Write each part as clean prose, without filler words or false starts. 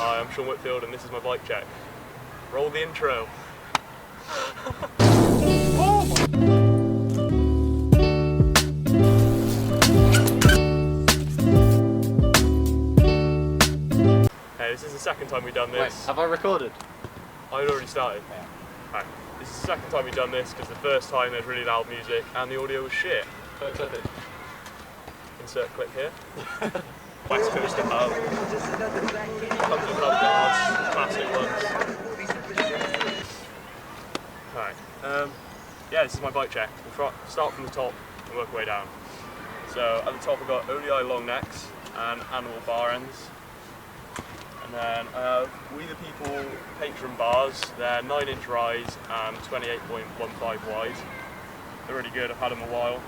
Hi, I'm Sean Whitfield and this is my bike check. Roll the intro. Hey, this is the second time we've done this. Wait, have I recorded? I'd already started. Yeah. Right. This is the second time we've done this because the first time there's really loud music and the audio was shit. Insert clip here. West Coast of Hub. Comes with hub guards, plastic ones. Alright, yeah, this is my bike check. We'll start from the top and work our way down. So at the top I've got ODI long necks and animal bar ends. And then We The People patron bars. They're 9-inch rise and 28.15 wide. They're really good, I've had them a while.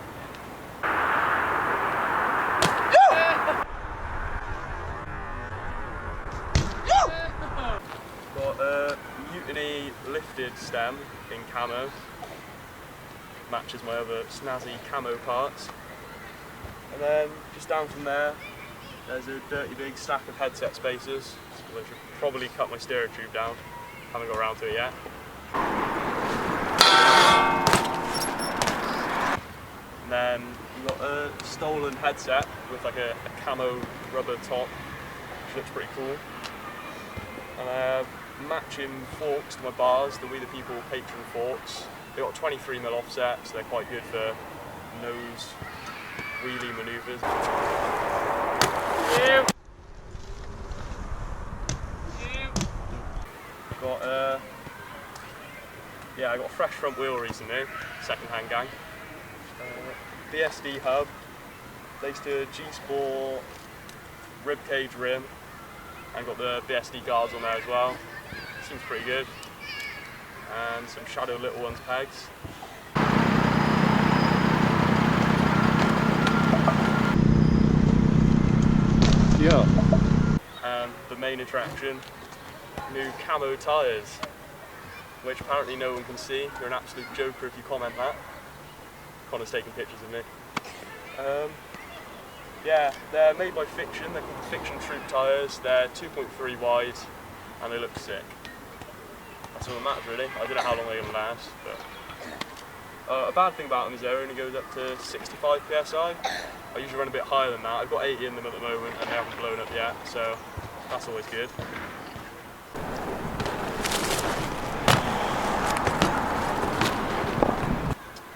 Got a Mutiny lifted stem in camo. Matches my other snazzy camo parts. And then just down from there, there's a dirty big stack of headset spacers. I should probably cut my stereo tube down. Haven't got around to it yet. And then we've got a stolen headset with like a camo rubber top, which looks pretty cool. And matching forks to my bars, the We The People patron forks. They've got 23mm offset, so they're quite good for nose wheelie manoeuvres. I got a fresh front wheel recently, second-hand gang. BSD hub, laced a G-Sport ribcage rim, and got the BSD guards on there as well. Seems pretty good. And some Shadow Little Ones pegs. Yeah. And the main attraction, new camo tyres, which apparently no one can see. You're an absolute joker if you comment that. Connor's taking pictures of me. Yeah, they're made by Fiction. They're called Fiction Troop tyres. They're 2.3 wide and they look sick. That's all that matters really. I don't know how long they're going to last, but a bad thing about them is they only goes up to 65 psi. I usually run a bit higher than that. I've got 80 in them at the moment and they haven't blown up yet, so that's always good.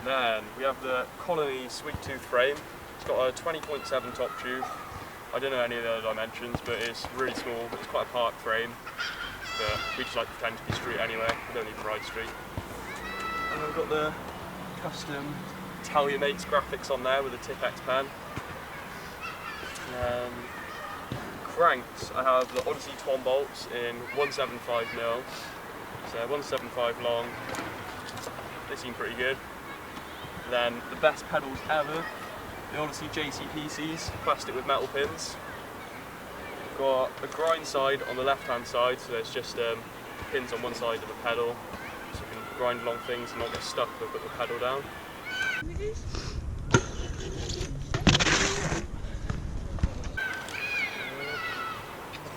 Then we have the Colony Sweet Tooth frame. It's got a 20.7 top tube. I don't know any of the other dimensions, but it's really small. It's quite a park frame, but we just like to pretend to be street anyway. We don't even ride street. And then we've got the custom Italian Mates graphics on there with a Tipex pen. Cranks, I have the Odyssey Twan bolts in 175mm. So 175 long. They seem pretty good. Then the best pedals ever, the Odyssey JCPCs, plastic with metal pins. We've got a grind side on the left-hand side, so there's just pins on one side of the pedal, so you can grind along things and not get stuck when we put the pedal down.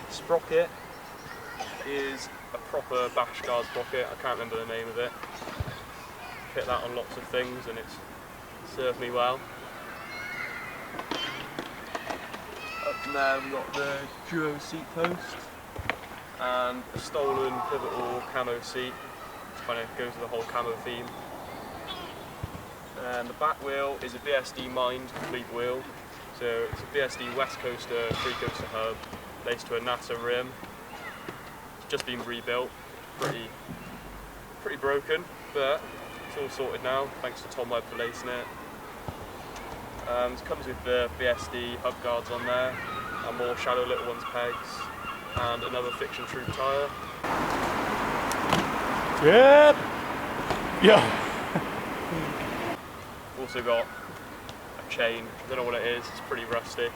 Sprocket is a proper bash guard sprocket. I can't remember the name of it. Hit that on lots of things and it's served me well. Up from there we've got the duo seat post and a stolen pivotal camo seat, which kind of goes with the whole camo theme. And the back wheel is a BSD Mind complete wheel. So it's a BSD West Coaster 3-coaster hub laced to a NASA rim. It's just been rebuilt, pretty broken, but it's all sorted now, thanks to Tom Webb for lacing it. It comes with the BSD hub guards on there, and more Shadow Little Ones pegs, and another Fiction Troop tyre. Yep! Yeah! Also got a chain, I don't know what it is, it's pretty rusty.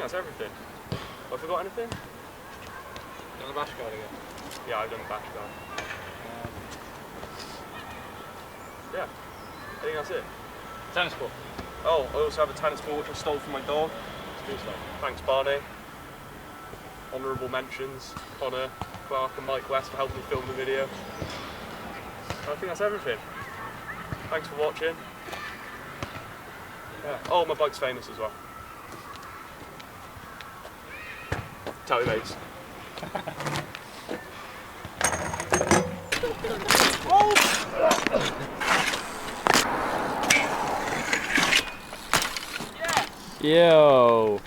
That's everything. Have I forgot anything? On the bash guard again. Yeah, I've done bash guard. Yeah, I think that's it. Tennis ball. Oh, I also have a tennis ball which I stole from my dog. Thanks, Barney. Honourable mentions, Connor, Clark and Mike West for helping me film the video. I think that's everything. Thanks for watching. Yeah. Oh, my bike's famous as well. Tell your mates. Yo.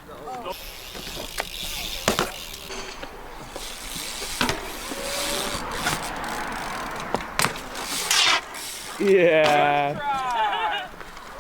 Yeah.